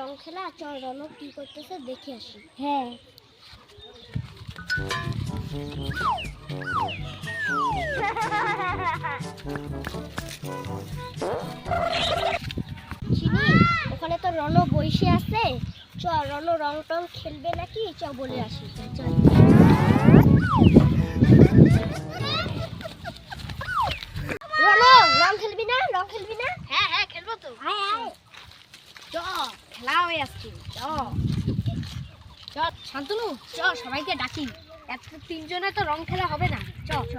রং খেলা, চল রনক কি করতেছে দেখে আসি। হ্যাঁ চিনি, ওখানে তো রন বসে আছে, চল রন রং টং খেলবে নাকি, চল বলে আসি। চল রনো, রং খেলবি না? রং খেলবি না? হ্যাঁ হ্যাঁ খেলবো তো। আয় আয়। চ খেলা হয়ে আসছে। চ চ শান্তনু, চ সবাইকে ডাকি। এত তিনজনে তো রং খেলা হবে না। চ চ।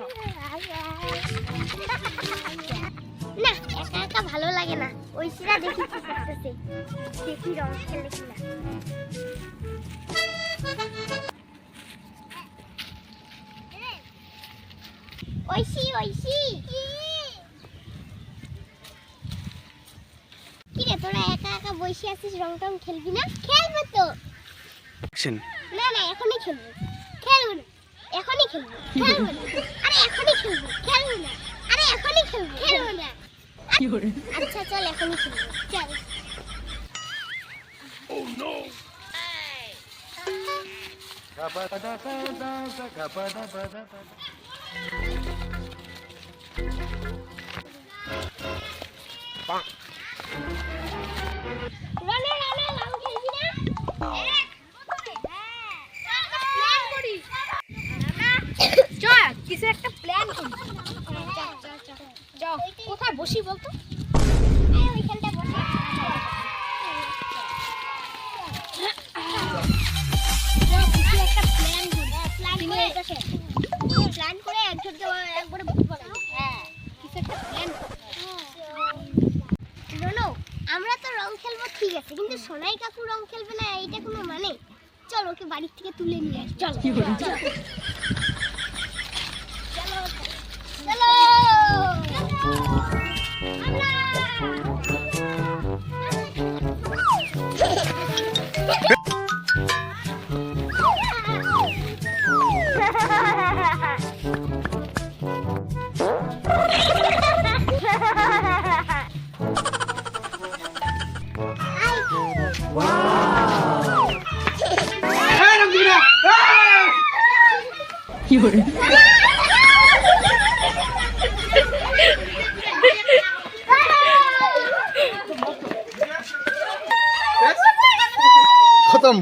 না, একা একা ভালো লাগে না, ওই সিরা দেখি কি করতেছে, দেখি রং খেলে কিনা। ঐশী ঐশী, কি রে তোরা একা একা বসে আছিস, রং টং খেলবি না? খেলবো তো। না না, এখনই খেলবো। খেলবো না, এখনই খেলবো। খেলবো না, আরে এখনই খেলবো। খেলবো না, আরে এখনই খেলবো। খেলবো না। আচ্ছা চল এখনই খেলবো, চল। Oh no! রনো রনো, রং খেলবি না? চ কিছু একটা প্ল্যান করি। যাও কোথায় বসি বলতো? ওইখানটা বসে কিছু একটা প্ল্যান করি। প্ল্যান করে একজনকে একবারে বুঝবো না। হ্যাঁ কিছু একটা প্ল্যান রনো, আমরা তো রং খেলবো ঠিক আছে, কিন্তু সোনাই কাকু রং খেলবে না, এইটা কোনো মানে? চল ওকে বাড়ির থেকে তুলে নিয়ে আসি। চল চলো চলো। खत्म